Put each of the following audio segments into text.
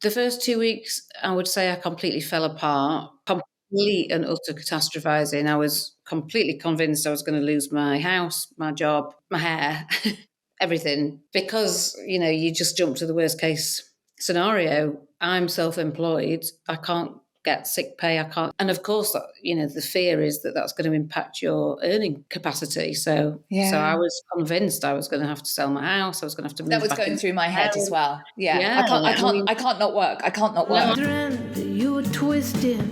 The first 2 weeks, I would say I completely fell apart, complete and utter catastrophizing. I was completely convinced I was going to lose my house, my job, my hair, everything, because, you just jump to the worst case scenario. I'm self-employed. I can't get sick pay. I can't. And of course, the fear is that that's going to impact your earning capacity. So I was convinced I was going to have to sell my house. I was going to have to move That was back going through my head as well. Yeah. Yeah, I can't not work. I can't not work. You were twisted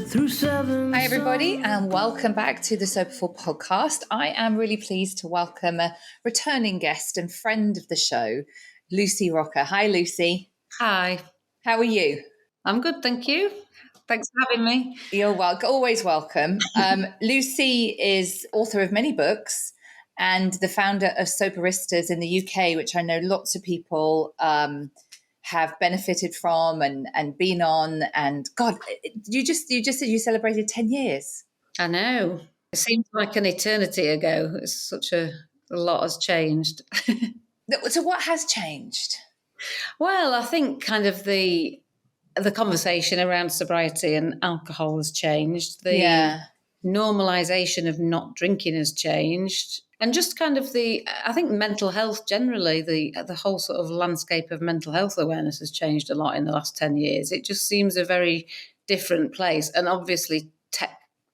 through seven. Hi, everybody, and welcome back to the Soberful podcast. I am really pleased to welcome a returning guest and friend of the show, Lucy Rocca. Hi, Lucy. Hi. How are you? I'm good, thank you. Thanks for having me. You're welcome. Always welcome. Lucy is author of many books and the founder of Soberistas in the UK, which I know lots of people have benefited from and been on. And God, you just said you celebrated 10 years. I know. It seems like an eternity ago. It's such a lot has changed. So what has changed? Well, I think kind of the conversation around sobriety and alcohol has changed. The normalization of not drinking has changed. And just kind of I think mental health generally, the whole sort of landscape of mental health awareness has changed a lot in the last 10 years. It just seems a very different place. And obviously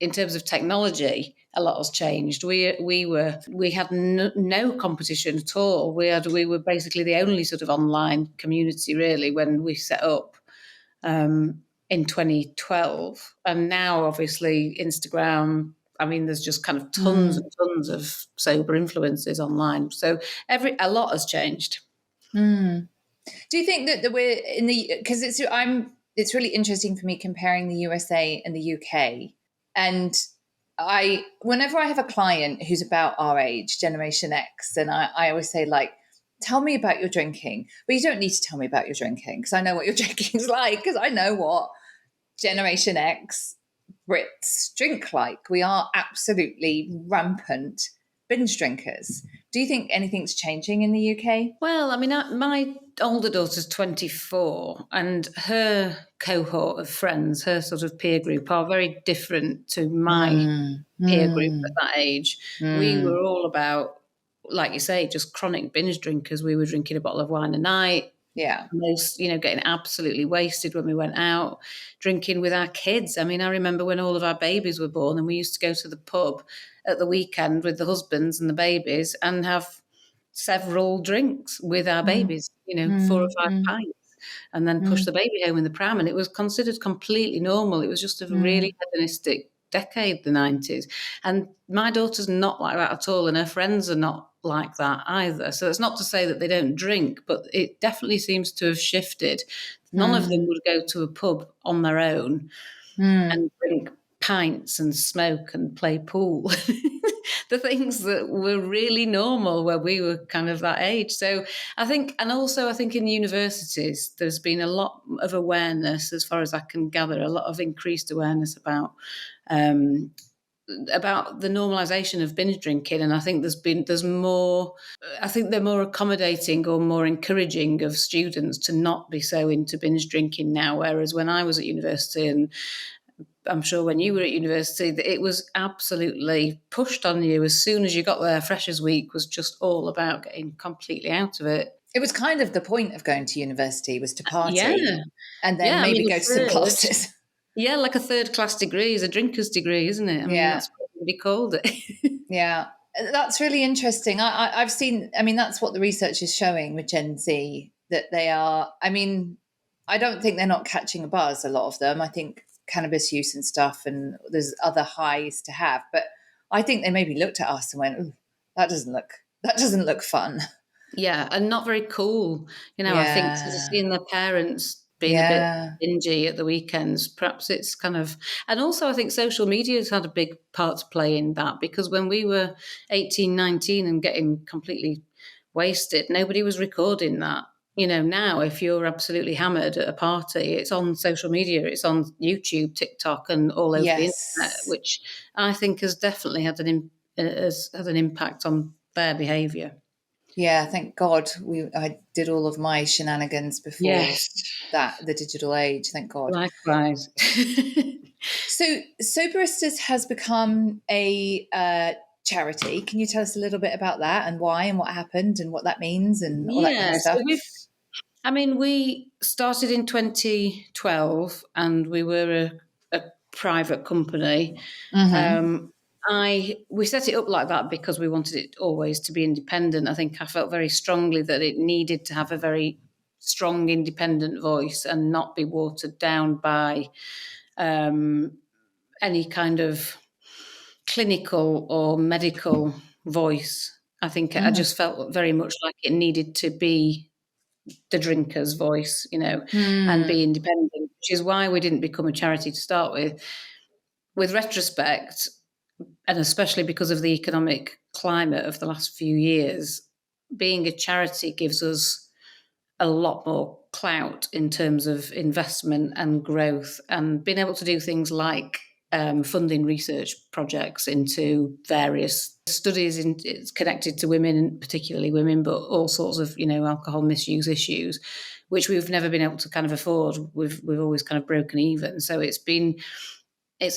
in terms of technology, a lot has changed. We had no competition at all. We were basically the only sort of online community really when we set up in 2012. And now obviously Instagram, I mean, there's just kind of tons and tons of sober influences online. So a lot has changed. Do you think that we're in because it's really interesting for me comparing the USA and the UK. And whenever I have a client who's about our age, Generation X, and I always say, like, tell me about your drinking. But you don't need to tell me about your drinking because I know what your drinking's like, because I know what Generation X Brits drink like. We are absolutely rampant binge drinkers. Do you think anything's changing in the UK? Well, I mean, my older daughter's 24 and her cohort of friends, her sort of peer group, are very different to my peer group at that age. We were all about, like you say, just chronic binge drinkers. We were drinking a bottle of wine a night. Yeah. Most, getting absolutely wasted when we went out, drinking with our kids. I mean, I remember when all of our babies were born and we used to go to the pub at the weekend with the husbands and the babies and have several drinks with our babies, 4 or 5 pints, and then push the baby home in the pram. And it was considered completely normal. It was just a really hedonistic decade, the 90s. And my daughter's not like that at all, and her friends are not like that either. So it's not to say that they don't drink, but it definitely seems to have shifted. None of them would go to a pub on their own and drink pints and smoke and play pool. The things that were really normal when we were kind of that age. So I think in universities, there's been a lot of awareness, as far as I can gather, a lot of increased awareness about the normalization of binge drinking. And I think there's more, I think they're more accommodating or more encouraging of students to not be so into binge drinking now. Whereas when I was at university, and I'm sure when you were at university, it was absolutely pushed on you as soon as you got there. Freshers Week was just all about getting completely out of it. It was kind of the point of going to university, was to party and then maybe go to some classes. Yeah, like a third-class degree is a drinker's degree, isn't it? I mean, that's what everybody called it. Yeah, that's really interesting. I've seen, that's what the research is showing with Gen Z, that they are, I don't think they're not catching a buzz, a lot of them. I think cannabis use and stuff, and there's other highs to have. But I think they maybe looked at us and went, "Ooh, that doesn't look fun." Yeah, and not very cool. I think seeing their parents being a bit bingy at the weekends, perhaps it's kind of, and also I think social media has had a big part to play in that, because when we were 18, 19 and getting completely wasted, nobody was recording that. Now if you're absolutely hammered at a party, it's on social media, it's on YouTube, TikTok, and all over the internet, which I think has definitely had an impact on their behaviour. Yeah, thank God I did all of my shenanigans before Yes, the digital age. Thank God. likewise. So, Soberistas has become a charity. Can you tell us a little bit about that and why and what happened and what that means and all that kind of Yeah, stuff? we started in 2012 and we were a private company. Mm-hmm. Um, we set it up like that because we wanted it always to be independent. I think I felt very strongly that it needed to have a very strong independent voice and not be watered down by any kind of clinical or medical voice. I think I Mm. just felt very much like it needed to be the drinker's voice, and Mm. be independent, which is why we didn't become a charity to start with. With retrospect, and especially because of the economic climate of the last few years, being a charity gives us a lot more clout in terms of investment and growth and being able to do things like funding research projects into various studies it's connected to women, particularly women, but all sorts of alcohol misuse issues, which we've never been able to kind of afford. We've always kind of broken even. So it's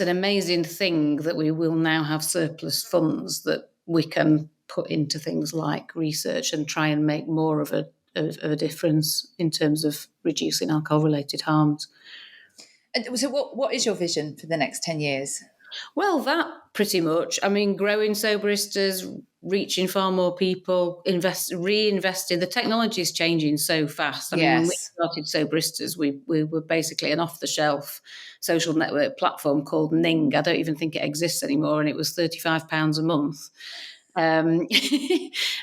an amazing thing that we will now have surplus funds that we can put into things like research and try and make more of a difference in terms of reducing alcohol-related harms. And so, what is your vision for the next 10 years? Well, that pretty much. I mean, growing Soberistas, reaching far more people, reinvesting. The technology is changing so fast. I mean, when we Yes. started Soberistas, we were basically an off-the-shelf social network platform called Ning. I don't even think it exists anymore, and it was £35 a month. Um,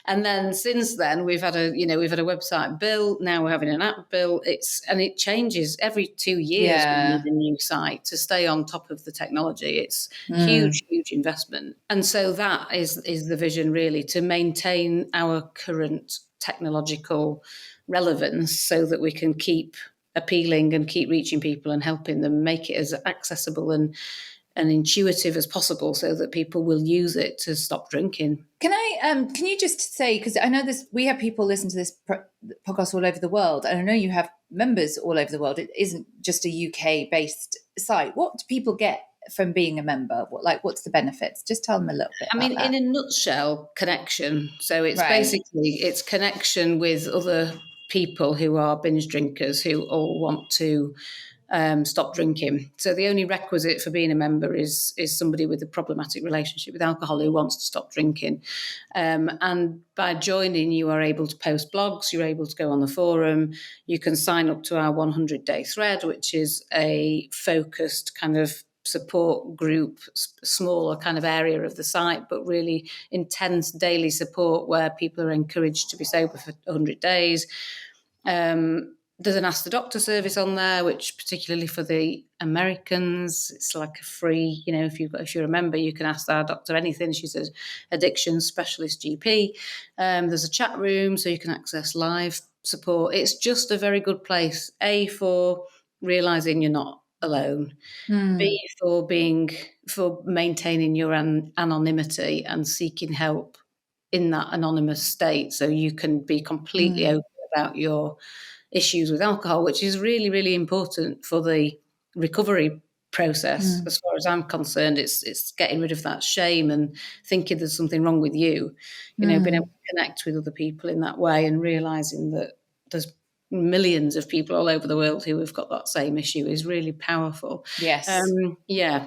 and then since then we've had a website built. Now we're having an app built. It changes every 2 years. We need Yeah. a new site to stay on top of the technology. It's Mm. huge investment. And so that is the vision, really, to maintain our current technological relevance so that we can keep appealing and keep reaching people and helping them, make it as accessible and intuitive as possible so that people will use it to stop drinking. Can you just say, because I know we have people listen to this podcast all over the world, and I know you have members all over the world. It isn't just a UK based site. What do people get from being a member? What's the benefits? Just tell them a little bit I about mean, that. in a nutshell, connection. So it's Right. basically connection with other people who are binge drinkers who all want to stop drinking. So the only requisite for being a member is somebody with a problematic relationship with alcohol who wants to stop drinking. And by joining, you are able to post blogs, you're able to go on the forum, you can sign up to our 100-day thread, which is a focused kind of support group, smaller kind of area of the site, but really intense daily support where people are encouraged to be sober for 100 days. There's an Ask the Doctor service on there, which particularly for the Americans, it's like a free, if you're a member, you can ask our doctor anything. She's an addiction specialist GP. There's a chat room so you can access live support. It's just a very good place, A, for realising you're not alone, Mm. B, for maintaining your anonymity and seeking help in that anonymous state so you can be completely Mm. open about your issues with alcohol, which is really, really important for the recovery process. Mm. As far as I'm concerned, it's getting rid of that shame and thinking there's something wrong with you. Being able Mm. to connect with other people in that way and realizing that there's millions of people all over the world who have got that same issue is really powerful. Yes.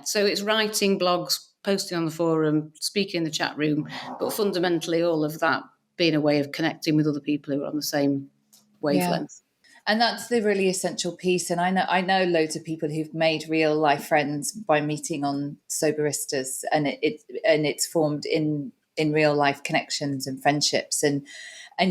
So it's writing blogs, posting on the forum, speaking in the chat room, but fundamentally all of that being a way of connecting with other people who are on the same Yeah. wavelength. And that's the really essential piece. And I know loads of people who've made real life friends by meeting on Soberistas, and it's formed in real life connections and friendships. And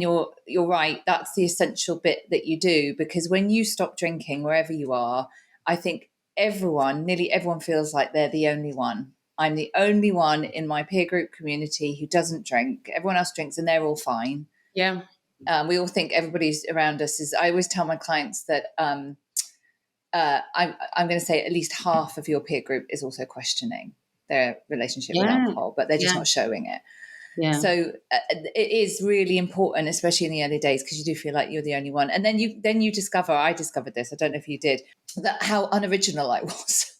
you're right. That's the essential bit that you do, because when you stop drinking, wherever you are, I think nearly everyone feels like they're the only one. I'm the only one in my peer group community who doesn't drink. Everyone else drinks, and they're all fine. Yeah. We all think everybody's around us is. I always tell my clients that I'm going to say at least half of your peer group is also questioning their relationship with Yeah. alcohol, but they're just Yeah. not showing it. Yeah. So it is really important, especially in the early days, because you do feel like you're the only one. And then you discover, I discovered this, I don't know if you did, that how unoriginal I was,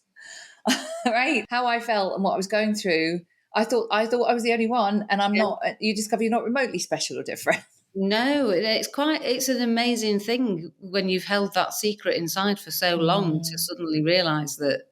right? How I felt and what I was going through. I thought I was the only one, and I'm Yeah. not. You discover you're not remotely special or different. No, it's an amazing thing when you've held that secret inside for so long to suddenly realize that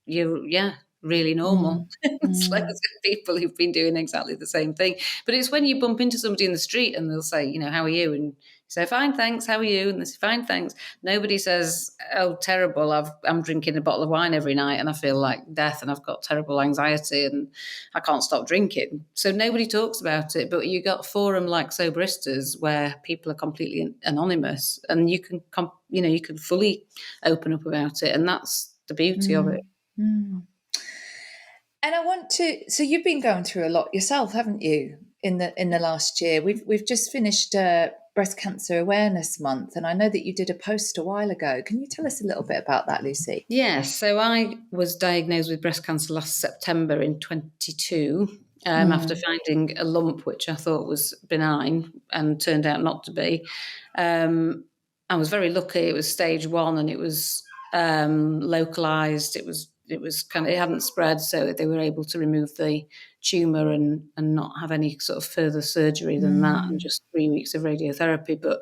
you're, really normal. It's like people who've been doing exactly the same thing. But it's when you bump into somebody in the street and they'll say, how are you? And you say, fine, thanks. How are you? And they say, fine, thanks. Nobody says, oh, terrible. I'm drinking a bottle of wine every night and I feel like death and I've got terrible anxiety and I can't stop drinking. So nobody talks about it. But you got forum like Soberistas where people are completely anonymous and you can, you can fully open up about it. And that's the beauty of it. And I want to. So you've been going through a lot yourself, haven't you? In the last year, we've just finished Breast Cancer Awareness Month, and I know that you did a post a while ago. Can you tell us a little bit about that, Lucy? Yes. So I was diagnosed with breast cancer last September in 22. After finding a lump which I thought was benign and turned out not to be. I was very lucky. It was stage 1 and it was localized. It was it hadn't spread, so they were able to remove the tumour and not have any sort of further surgery than that, and just 3 weeks of radiotherapy. But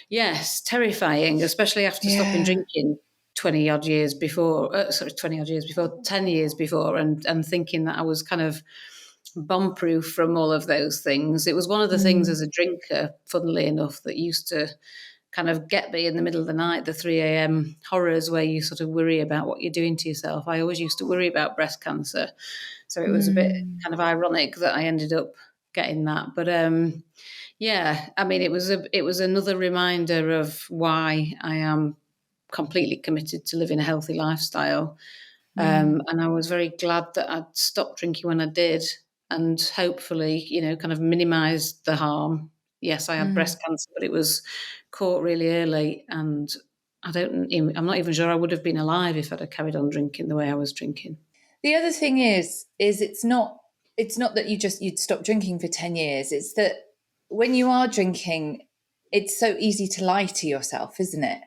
yes, terrifying, especially after stopping drinking 20 odd years before, 10 years before, and thinking that I was kind of bomb proof from all of those things. It was one of the things as a drinker, funnily enough, that used to kind of get me in the middle of the night, the 3 a.m. horrors where you sort of worry about what you're doing to yourself. I always used to worry about breast cancer. So it was a bit kind of ironic that I ended up getting that. But I mean, it was another reminder of why I am completely committed to living a healthy lifestyle. And I was very glad that I'd stopped drinking when I did and hopefully, kind of minimized the harm. Yes, I had breast cancer, but it was caught really early and I'm not even sure I would have been alive if I'd have carried on drinking the way I was drinking. The other thing is it's not that you'd stop drinking for 10 years. It's that when you are drinking, it's so easy to lie to yourself, isn't it?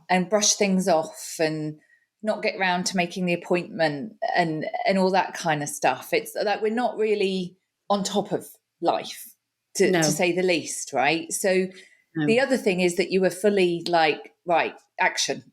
And brush things off and not get round to making the appointment and all that kind of stuff. It's like we're not really on top of life, to say the least, right? So the other thing is that you were fully like, right, action.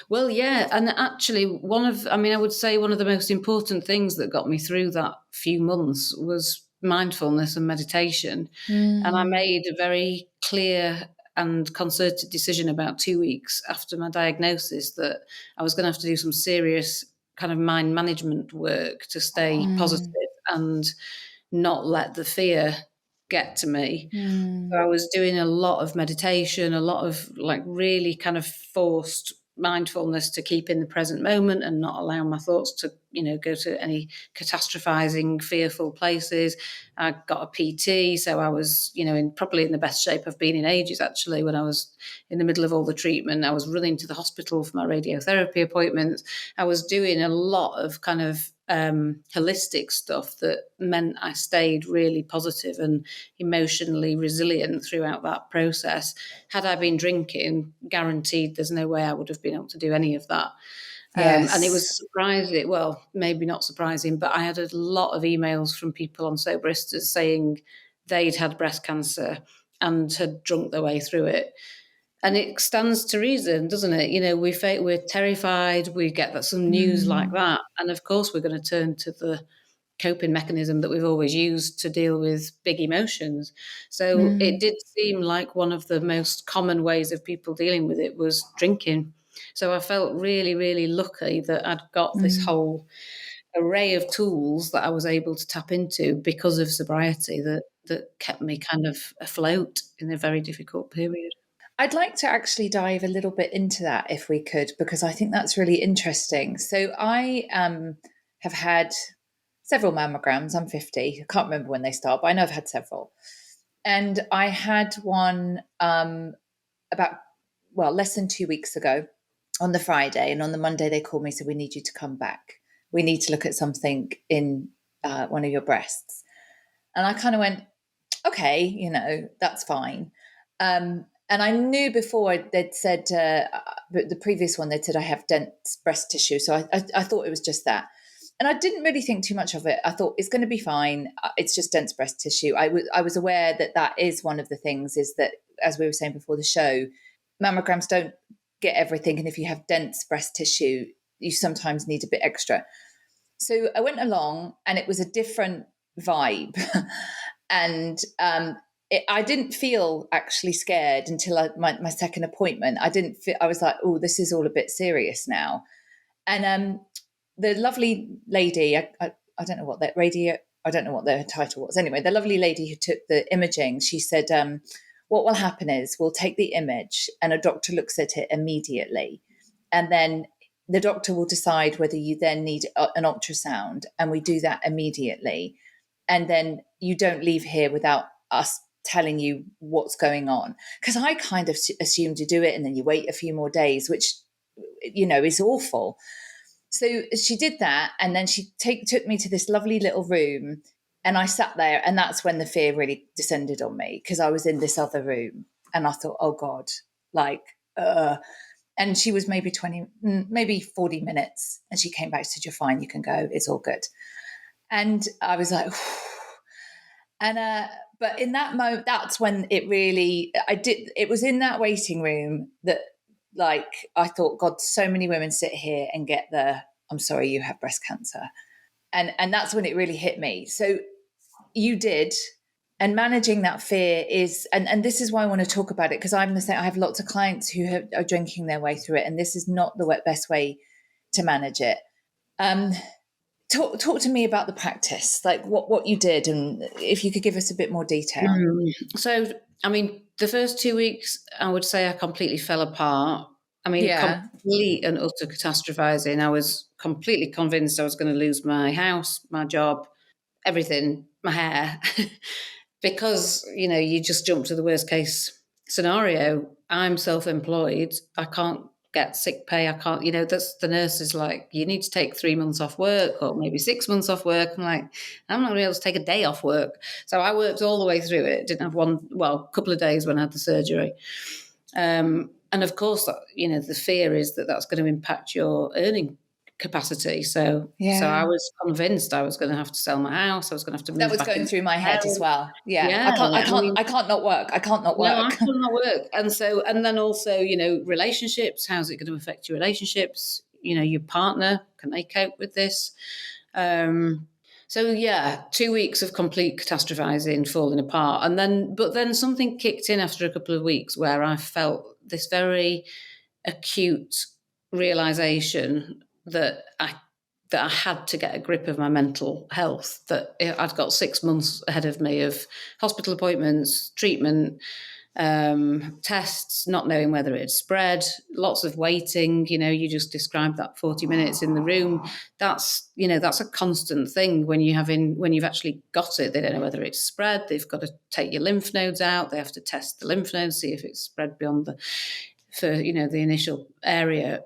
Well, yeah. And actually, I would say one of the most important things that got me through that few months was mindfulness and meditation. And I made a very clear and concerted decision about 2 weeks after my diagnosis that I was going to have to do some serious kind of mind management work to stay positive and not let the fear get to me. So I was doing a lot of meditation, a lot of like really kind of forced mindfulness to keep in the present moment and not allow my thoughts to, go to any catastrophizing, fearful places. I got a PT, so I was, probably in the best shape I've been in ages, actually, when I was in the middle of all the treatment. I was running to the hospital for my radiotherapy appointments. I was doing a lot of kind of holistic stuff that meant I stayed really positive and emotionally resilient throughout that process. Had I been drinking, guaranteed there's no way I would have been able to do any of that. Yes. And it was surprising, well, maybe not surprising, but I had a lot of emails from people on Soberistas saying they'd had breast cancer and had drunk their way through it. And it stands to reason, doesn't it? We're terrified, we get some news like that. And of course, we're going to turn to the coping mechanism that we've always used to deal with big emotions. So it did seem like one of the most common ways of people dealing with it was drinking. So I felt really, really lucky that I'd got this whole array of tools that I was able to tap into because of sobriety that kept me kind of afloat in a very difficult period. I'd like to actually dive a little bit into that if we could, because I think that's really interesting. So I have had several mammograms. I'm 50. I can't remember when they start, but I know I've had several. And I had one less than 2 weeks ago on the Friday. And on the Monday, they called me, said, we need you to come back. We need to look at something in one of your breasts. And I kind of went, okay, you know, that's fine. And I knew before they'd said, the previous one, they'd said I have dense breast tissue. So I thought it was just that. And I didn't really think too much of it. I thought it's going to be fine. It's just dense breast tissue. I was aware that is one of the things, is that, as we were saying before the show, mammograms don't get everything. And if you have dense breast tissue, you sometimes need a bit extra. So I went along and it was a different vibe. And I didn't feel actually scared until my second appointment. I was like, oh, this is all a bit serious now. And the lovely lady, I don't know what that radio, I don't know what their title was. Anyway, the lovely lady who took the imaging, she said, what will happen is we'll take the image and a doctor looks at it immediately. And then the doctor will decide whether you then need an ultrasound, and we do that immediately. And then you don't leave here without us telling you what's going on. Because I kind of assumed you do it and then you wait a few more days, which, you know, is awful. So she did that, and then she took me to this lovely little room, and I sat there, and that's when the fear really descended on me, because I was in this other room, and I thought, oh God, like, and she was maybe 40 minutes, and she came back and said, you're fine, you can go, it's all good. And I was like, and but in that moment, that's when it really, it was in that waiting room that, like, I thought, God, so many women sit here and get I'm sorry, you have breast cancer. And that's when it really hit me. So you did. And managing that fear is, and this is why I want to talk about it, because I'm the same. I have lots of clients who are drinking their way through it, and this is not the best way to manage it. Talk to me about the practice, like what you did, and if you could give us a bit more detail. So, I mean, the first 2 weeks, I would say I completely fell apart. I mean, complete and utter catastrophizing. I was completely convinced I was going to lose my house, my job, everything, my hair, because, you know, you just jump to the worst case scenario. I'm self-employed. I can't get sick pay. I can't, you know, that's the nurse is like, you need to take 3 months off work or maybe 6 months off work. I'm like, I'm not going to be able to take a day off work. So I worked all the way through it. Didn't have a couple of days when I had the surgery. And of course, you know, the fear is that that's going to impact your earning capacity. So I was convinced I was going to have to sell my house. I was going to have to move. That was going through my head as well. Yeah. I can't not work. I can't not work. No, I cannot work. And then also, you know, relationships, how's it going to affect your relationships? You know, your partner, can they cope with this? So 2 weeks of complete catastrophizing, falling apart. But then something kicked in after a couple of weeks where I felt this very acute realization that I had to get a grip of my mental health, that I'd got 6 months ahead of me of hospital appointments, treatment, tests, not knowing whether it spread, lots of waiting. You know, you just described that 40 minutes in the room. That's a constant thing when you've actually got it. They don't know whether it's spread. They've got to take your lymph nodes out. They have to test the lymph nodes, see if it's spread beyond the initial area.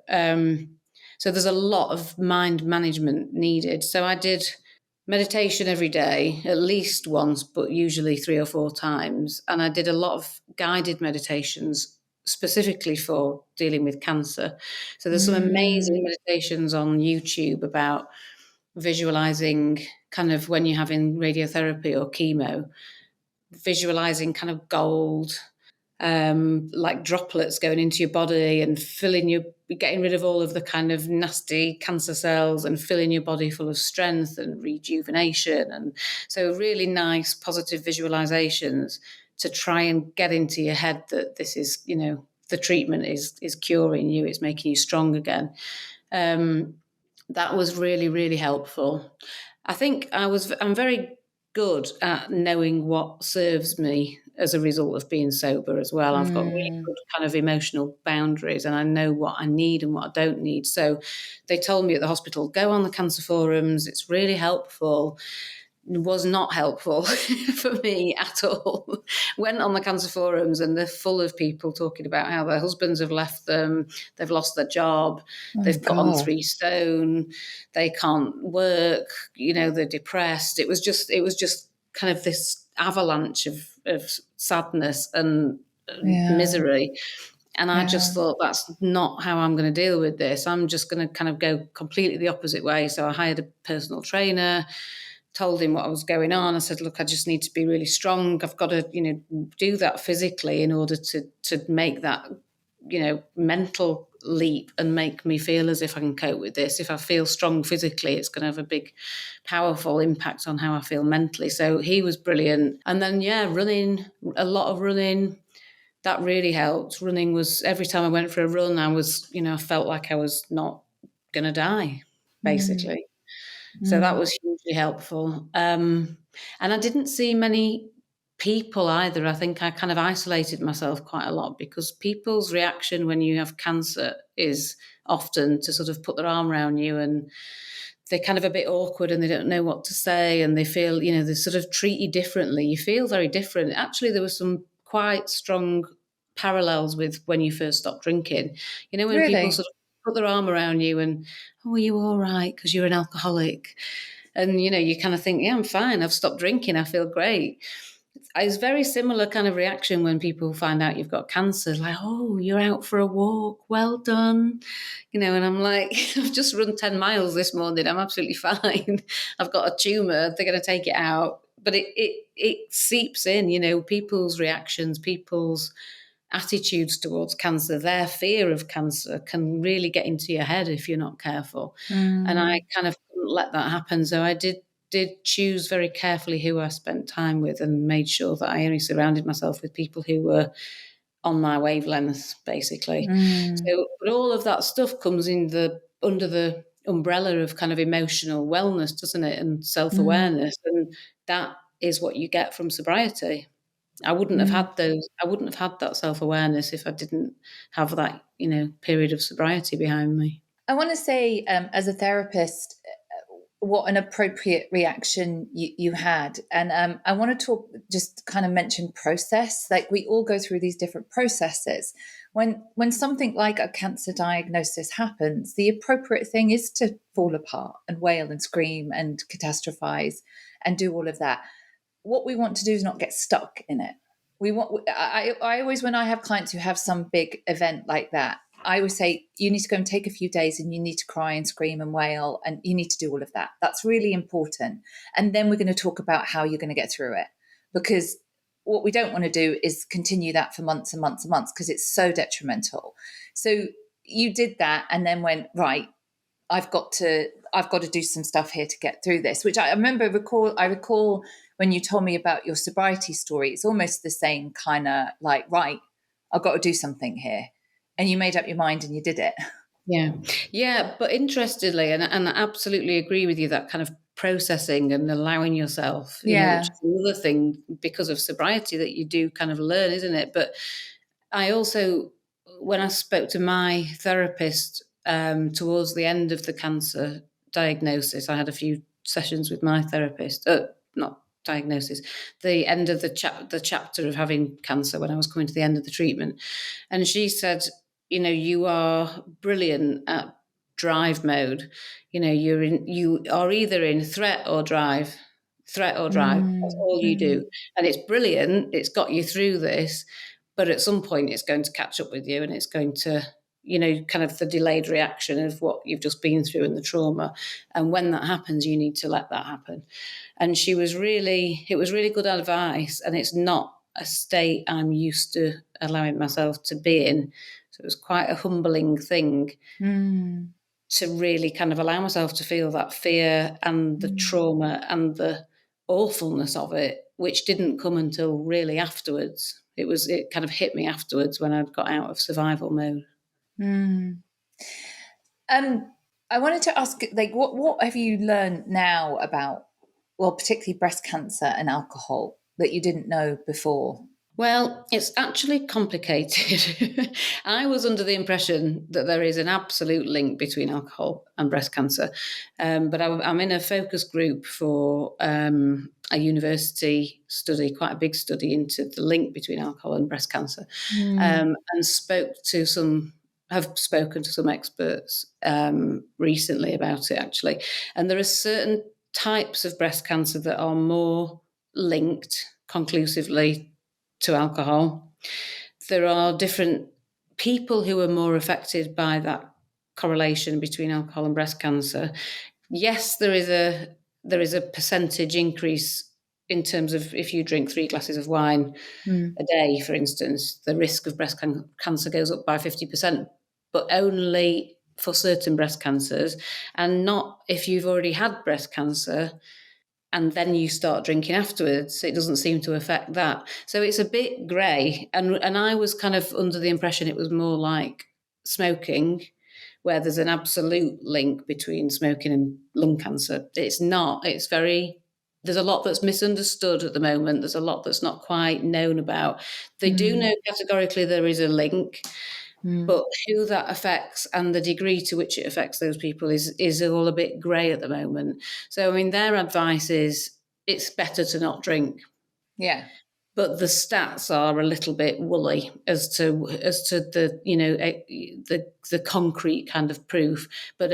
So there's a lot of mind management needed. So I did meditation every day, at least once, but usually 3 or 4 times. And I did a lot of guided meditations specifically for dealing with cancer. So there's some amazing meditations on YouTube about visualizing kind of when you're having radiotherapy or chemo, visualizing kind of gold, like droplets going into your body and getting rid of all of the kind of nasty cancer cells and filling your body full of strength and rejuvenation. And so really nice positive visualizations to try and get into your head that this is, you know, the treatment is curing you, it's making you strong again. That was really, really helpful. I think I'm very good at knowing what serves me as a result of being sober as well. I've got really good kind of emotional boundaries, and I know what I need and what I don't need. So they told me at the hospital, go on the cancer forums. It's really helpful. It was not helpful for me at all. Went on the cancer forums and they're full of people talking about how their husbands have left them, they've lost their job, they've put on 3 stone, they can't work, you know, they're depressed. It was just kind of this avalanche of sadness and Yeah. misery. And I just Yeah. thought, that's not how I'm going to deal with this. I'm just going to kind of go completely the opposite way. So I hired a personal trainer, told him what was going on. I said, look, I just need to be really strong. I've got to, do that physically in order to make that, mental leap and make me feel as if I can cope with this. If I feel strong physically, it's going to have a big, powerful impact on how I feel mentally. So he was brilliant. And then, running, a lot of running, that really helped. Running was, every time I went for a run, I was, I felt like I was not going to die, Mm. basically. So that Mm. was hugely helpful. And I didn't see many people either. I think I kind of isolated myself quite a lot, because people's reaction when you have cancer is often to sort of put their arm around you, and they're kind of a bit awkward and they don't know what to say, and they feel, they sort of treat you differently. You feel very different. Actually, there were some quite strong parallels with when you first stopped drinking. When people Really? sort of put their arm around you and, oh, are you all right? Because you're an alcoholic. And, you kind of think, yeah, I'm fine. I've stopped drinking. I feel great. It's very similar kind of reaction when people find out you've got cancer. Like, oh, you're out for a walk. Well done. And I'm like, I've just run 10 miles this morning. I'm absolutely fine. I've got a tumour. They're going to take it out. But it seeps in, people's reactions, people's attitudes towards cancer, their fear of cancer can really get into your head if you're not careful. And I Mm. kind of couldn't let that happen. So I did choose very carefully who I spent time with, and made sure that I only surrounded myself with people who were on my wavelength, basically. Mm. So, but all of that stuff comes under the umbrella of kind of emotional wellness, doesn't it? And Mm. self-awareness. And that is what you get from sobriety. I wouldn't have Mm. had that self-awareness if I didn't have that, period of sobriety behind me. I want to say, as a therapist, what an appropriate reaction you had. And I want to just kind of mention process. Like, we all go through these different processes. When something like a cancer diagnosis happens, the appropriate thing is to fall apart and wail and scream and catastrophize and do all of that. What we want to do is not get stuck in it. I always, when I have clients who have some big event like that, I always say, you need to go and take a few days, and you need to cry and scream and wail, and you need to do all of that. That's really important. And then we're going to talk about how you're going to get through it, because what we don't want to do is continue that for months and months and months, because it's so detrimental. So you did that, and then went, right, I've got to do some stuff here to get through this, which I recall when you told me about your sobriety story. It's almost the same kind of like, right, I've got to do something here. And you made up your mind and you did it. Yeah. Yeah. But interestingly, and I absolutely agree with you, that kind of processing and allowing yourself, which Yeah. is another thing because of sobriety that you do kind of learn, isn't it? But I also, when I spoke to my therapist towards the end of the cancer diagnosis, I had a few sessions with my therapist, not diagnosis, the end of the chapter of having cancer, when I was coming to the end of the treatment. And she said, you are brilliant at drive mode. You are either in threat or drive. Threat or drive. That's Mm, all you mm, do. And it's brilliant. It's got you through this. But at some point, it's going to catch up with you, and it's going to, kind of the delayed reaction of what you've just been through and the trauma. And when that happens, you need to let that happen. And it was really good advice. And it's not a state I'm used to allowing myself to be in. So it was quite a humbling thing mm, to really kind of allow myself to feel that fear and the mm, trauma and the awfulness of it, which didn't come until really afterwards. It kind of hit me afterwards when I'd got out of survival mode. mm. I wanted to ask, like, what have you learned now about, well, particularly breast cancer and alcohol, that you didn't know before? Well, it's actually complicated. I was under the impression that there is an absolute link between alcohol and breast cancer, but I'm in a focus group for a university study, quite a big study into the link between alcohol and breast cancer, Mm, and have spoken to some experts recently about it, actually. And there are certain types of breast cancer that are more linked conclusively to alcohol. There are different people who are more affected by that correlation between alcohol and breast cancer. Yes, there is a percentage increase in terms of if you drink 3 glasses of wine a day, for instance, the risk of breast cancer goes up by 50%, but only for certain breast cancers, and not if you've already had breast cancer and then you start drinking afterwards. It doesn't seem to affect that. So it's a bit grey. And I was kind of under the impression it was more like smoking, where there's an absolute link between smoking and lung cancer. It's not. There's a lot that's misunderstood at the moment. There's a lot that's not quite known about. They do know categorically there is a link, but who that affects and the degree to which it affects those people is all a bit grey at the moment. So, I mean, their advice is it's better to not drink. Yeah. But the stats are a little bit woolly as to the the concrete kind of proof. But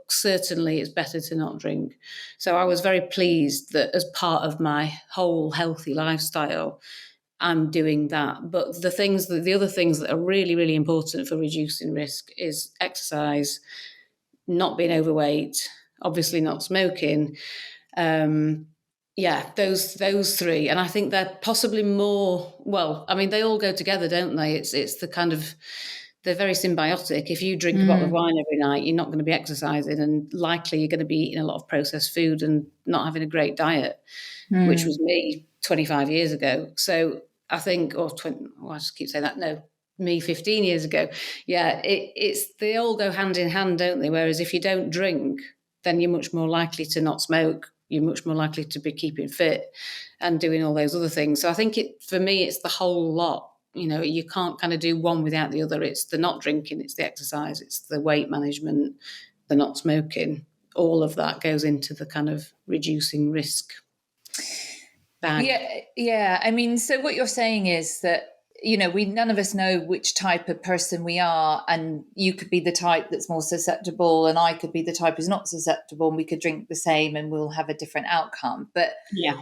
certainly it's better to not drink. So I was very pleased that as part of my whole healthy lifestyle, I'm doing that. But the other things that are really, really important for reducing risk is exercise, not being overweight, obviously not smoking. Those three. And I think they're possibly more, well, I mean, they all go together, don't they? It's the kind of, they're very symbiotic. If you drink a bottle of wine every night, you're not going to be exercising, and likely you're going to be eating a lot of processed food and not having a great diet, which was me 25 years ago. So I think, or 20, I just keep saying that, no, me 15 years ago. Yeah, they all go hand in hand, don't they? Whereas if you don't drink, then you're much more likely to not smoke. You're much more likely to be keeping fit and doing all those other things. So I think for me, it's the whole lot. You can't kind of do one without the other. It's the not drinking, it's the exercise, it's the weight management, the not smoking. All of that goes into the kind of reducing risk bag. Yeah. I mean, so what you're saying is that, we none of us know which type of person we are, and you could be the type that's more susceptible, and I could be the type who's not susceptible, and we could drink the same and we'll have a different outcome. But yeah,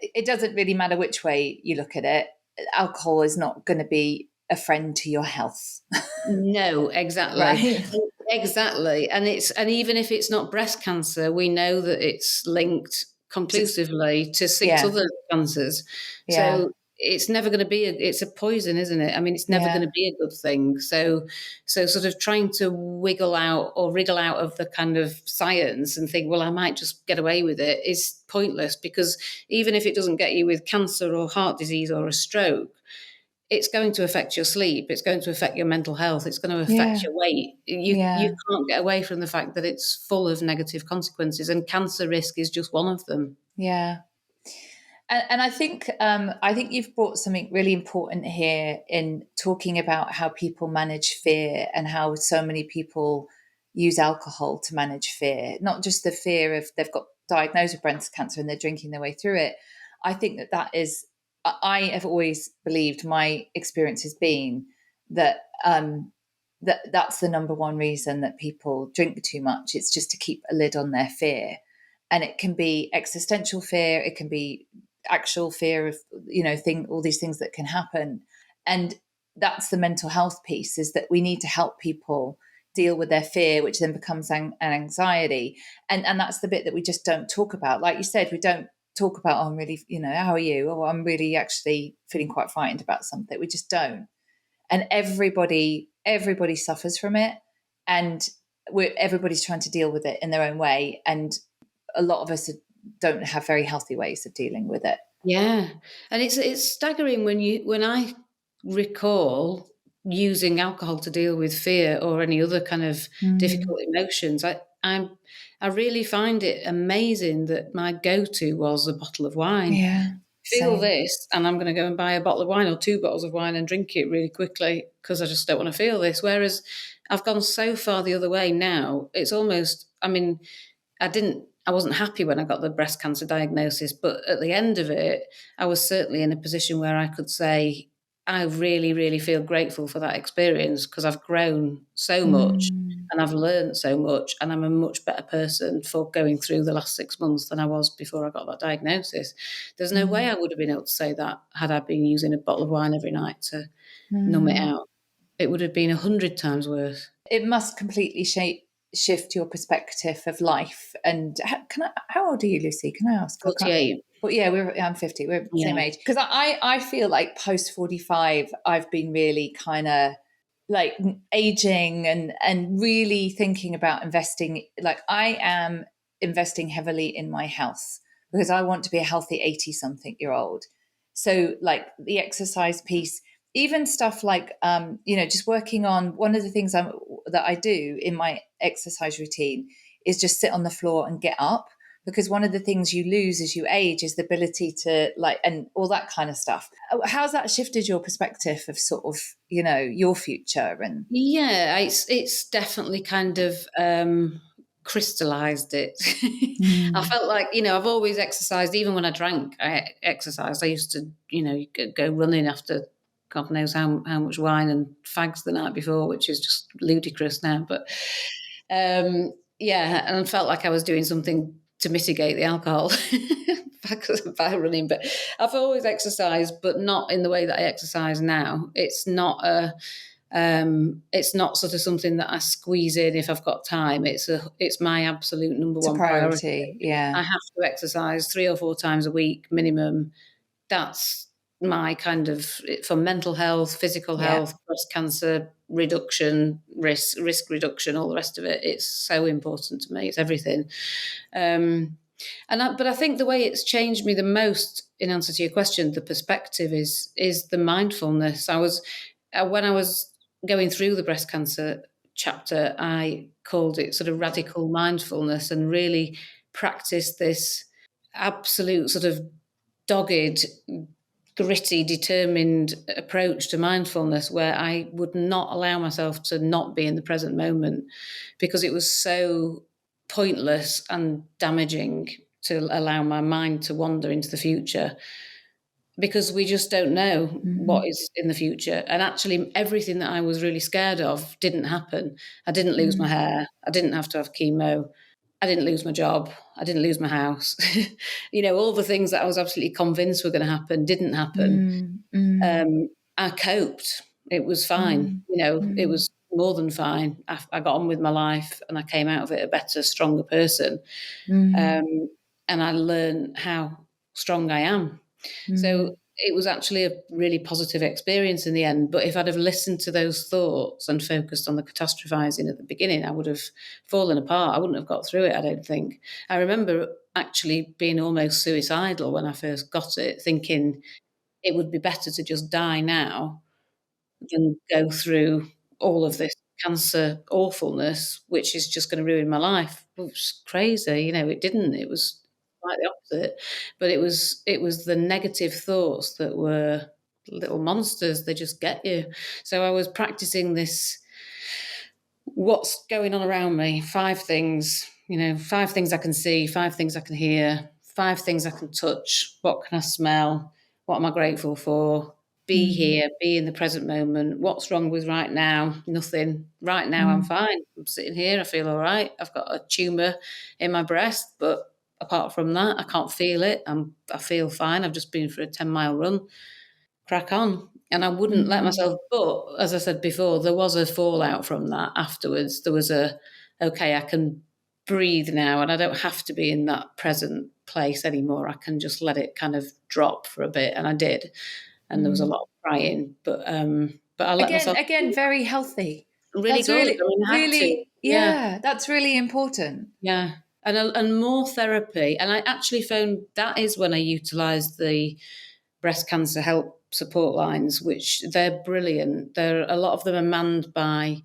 it doesn't really matter which way you look at it. Alcohol is not going to be a friend to your health. No, exactly. Right. Exactly. And even if it's not breast cancer, we know that it's linked conclusively to 6 other cancers. Yeah. So it's never going to be it's a poison, isn't it? I mean, it's never going to be a good thing. So sort of trying to wriggle out of the kind of science and think, well, I might just get away with it, is pointless, because even if it doesn't get you with cancer or heart disease or a stroke, it's going to affect your sleep. It's going to affect your mental health. It's going to affect your weight. You can't get away from the fact that it's full of negative consequences, and cancer risk is just one of them. Yeah. And I think you've brought something really important here in talking about how people manage fear and how so many people use alcohol to manage fear, not just the fear of they've got diagnosed with breast cancer and they're drinking their way through it. I think that is, I have always believed, my experience has been that that's the number one reason that people drink too much. It's just to keep a lid on their fear. And it can be existential fear. It can be actual fear of, all these things that can happen. And that's the mental health piece, is that we need to help people deal with their fear, which then becomes an anxiety. And that's the bit that we just don't talk about. Like you said, we don't talk about, oh, I'm really, how are you? Oh, I'm really actually feeling quite frightened about something. We just don't. And everybody suffers from it. And everybody's trying to deal with it in their own way. And a lot of us don't have very healthy ways of dealing with it. Yeah. And it's staggering when I recall using alcohol to deal with fear or any other kind of difficult emotions. I really find it amazing that my go-to was a bottle of wine. Yeah. Feel this, and I'm going to go and buy a bottle of wine or 2 bottles of wine and drink it really quickly because I just don't want to feel this. Whereas I've gone so far the other way now. It's almost, I mean, I wasn't happy when I got the breast cancer diagnosis, but at the end of it, I was certainly in a position where I could say, I really, really feel grateful for that experience because I've grown so much Mm. and I've learned so much, and I'm a much better person for going through the last 6 months than I was before I got that diagnosis. There's no way I would have been able to say that had I been using a bottle of wine every night to numb it Mm. out. It would have been 100 times worse. It must completely shift your perspective of life. And how old are you, Lucy? Can I ask? I can't. 48. Well, yeah, I'm 50. We're the same Yeah. age. Because I feel like post 45, I've been really kind of like aging and really thinking about investing. Like I am investing heavily in my health because I want to be a healthy 80-something-year-old. So like the exercise piece, even stuff like just working on one of the things that I do in my exercise routine is just sit on the floor and get up, because one of the things you lose as you age is the ability to like, and all that kind of stuff. How's that shifted your perspective of sort of your future? And Yeah, it's definitely kind of crystallized it. I felt like, I've always exercised. Even when I drank, I exercised. I used to, go running after God knows how much wine and fags the night before, which is just ludicrous now. But yeah, and I felt like I was doing something to mitigate the alcohol by running. But I've always exercised, but not in the way that I exercise now. It's not sort of something that I squeeze in if I've got time. It's my absolute number it's a one priority. priority. Yeah. I have to exercise 3 or 4 times a week minimum. That's my kind of, for mental health, physical Yeah. health, breast cancer reduction, risk reduction, all the rest of it. It's so important to me. It's everything. But I think the way it's changed me the most, in answer to your question, the perspective is the mindfulness. When I was going through the breast cancer chapter, I called it sort of radical mindfulness, and really practiced this absolute sort of dogged, gritty, determined approach to mindfulness, where I would not allow myself to not be in the present moment, because it was so pointless and damaging to allow my mind to wander into the future, because we just don't know what is in the future. And actually, everything that I was really scared of didn't happen. I didn't lose my hair. I didn't have to have chemo. I didn't lose my job. I didn't lose my house. All the things that I was absolutely convinced were going to happen didn't happen. I coped. It was fine. It was more than fine. I got on with my life, and I came out of it a better, stronger person. And I learned how strong I am. So it was actually a really positive experience in the end. But if I'd have listened to those thoughts and focused on the catastrophizing at the beginning, I would have fallen apart. I wouldn't have got through it, I don't think. I remember actually being almost suicidal when I first got it, thinking it would be better to just die now than go through all of this cancer awfulness, which is just going to ruin my life. It was crazy. It didn't. It was quite the opposite. But it was the negative thoughts that were little monsters. They just get you. So I was practicing this, what's going on around me, 5 things, 5 things I can see, 5 things I can hear, 5 things I can touch, what can I smell, what am I grateful for, be here, be in the present moment, what's wrong with right now, nothing, right now I'm fine, I'm sitting here, I feel all right, I've got a tumour in my breast, but apart from that, I can't feel it, I feel fine, I've just been for a 10-mile run, crack on. And I wouldn't let myself, but as I said before, there was a fallout from that afterwards. There was okay, I can breathe now, and I don't have to be in that present place anymore. I can just let it kind of drop for a bit. And I did. And there was a lot of crying, but I let myself Again, very healthy. really That's good. really, I mean, I had to. really, yeah, that's really important. Yeah. And more therapy. And I actually found that is when I utilised the breast cancer help support lines, which they're brilliant. A lot of them are manned by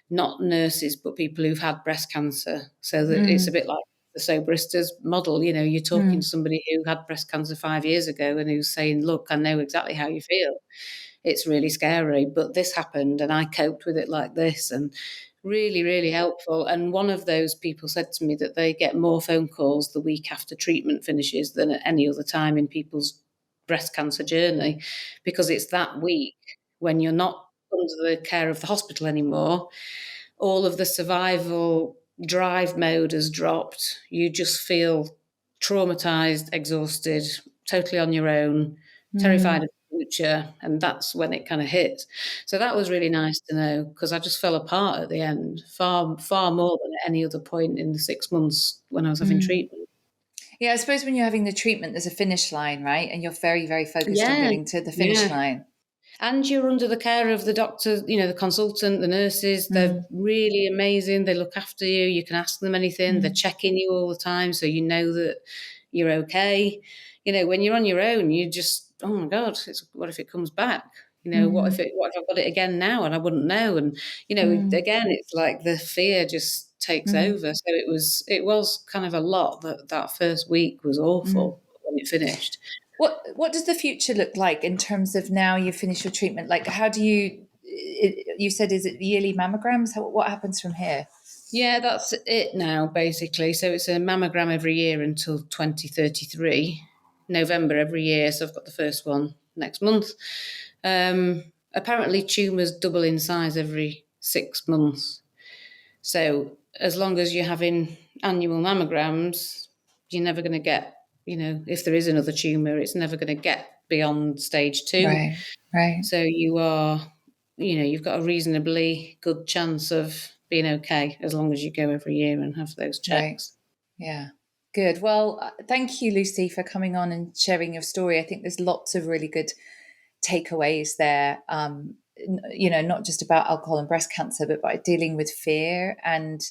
not nurses, but people who've had breast cancer. So that it's a bit like the Soberistas model. You're talking to somebody who had breast cancer 5 years ago and who's saying, look, I know exactly how you feel. It's really scary, but this happened and I coped with it like this, and really, really helpful. And one of those people said to me that they get more phone calls the week after treatment finishes than at any other time in people's breast cancer journey, because it's that week when you're not under the care of the hospital anymore. All of the survival drive mode has dropped. You just feel traumatized, exhausted, totally on your own, terrified of the future. And that's when it kind of hit. So that was really nice to know, because I just fell apart at the end, far, far more than at any other point in the 6 months when I was having treatment. Yeah, I suppose when you're having the treatment, there's a finish line, right? And you're very, very focused on Yeah, getting to the finish line. And you're under the care of the doctor, the consultant, the nurses. They're really amazing. They look after you. You can ask them anything. They're checking you all the time, so you know that you're okay. When you're on your own, you just, oh my God, what if it comes back? What if I've got it again now and I wouldn't know? And again, it's like the fear just takes over. So it was kind of a lot. That first week was awful when it finished. What does the future look like in terms of now you finish your treatment? Like, how do you said, is it yearly mammograms? What happens from here? Yeah, that's it now, basically. So it's a mammogram every year until 2033, November every year. So I've got the first one next month. Apparently tumours double in size every 6 months. So as long as you're having annual mammograms, you're never going to get, if there is another tumour, it's never going to get beyond stage 2. Right. So you are, you've got a reasonably good chance of being okay as long as you go every year and have those checks. Right. Yeah. Good. Well, thank you, Lucy, for coming on and sharing your story. I think there's lots of really good takeaways there. Not just about alcohol and breast cancer, but by dealing with fear and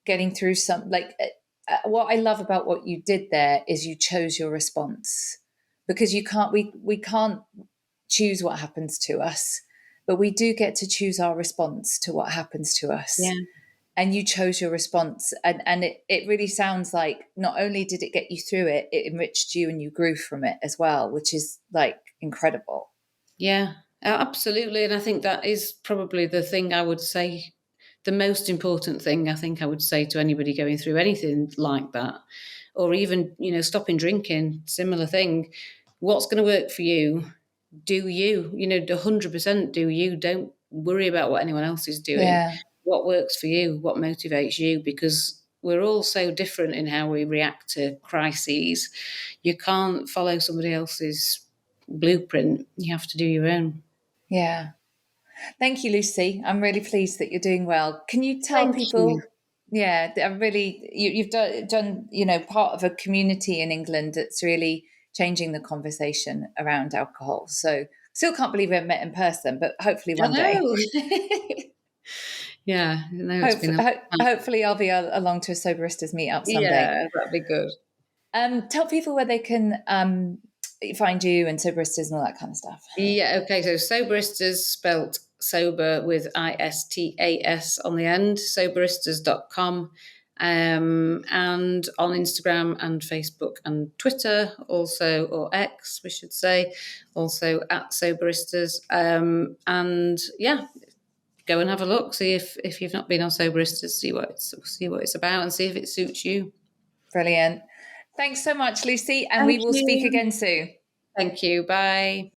getting through what I love about what you did there is you chose your response, because we can't choose what happens to us, but we do get to choose our response to what happens to us. Yeah. And you chose your response. And it really sounds like not only did it get you through it, it enriched you and you grew from it as well, which is like incredible. Yeah, absolutely. And I think that is probably the thing I would say, the most important thing I think I would say to anybody going through anything like that, or even, stopping drinking, similar thing. What's going to work for you? Do you, 100% do you. Don't worry about what anyone else is doing. Yeah. What works for you? What motivates you? Because we're all so different in how we react to crises. You can't follow somebody else's blueprint. You have to do your own. Yeah. Thank you, Lucy. I'm really pleased that you're doing well. Can you tell Thank people? you. Yeah, I'm really. You've done part of a community in England that's really changing the conversation around alcohol. So still can't believe we haven't met in person, but hopefully one day. Yeah, no, Hopefully I'll be along to a Soberistas meetup someday. Yeah, that'd be good. Tell people where they can find you and Soberistas and all that kind of stuff. Yeah, okay. So Soberistas, spelt sober with ISTAS on the end, soberistas.com, and on Instagram and Facebook and Twitter also, or X, we should say, also at Soberistas. And yeah, go and have a look. See if you've not been on Soberistas, see what it's about, and see if it suits you. Brilliant. Thanks so much, Lucy, and we will speak again soon. Thank you. Bye.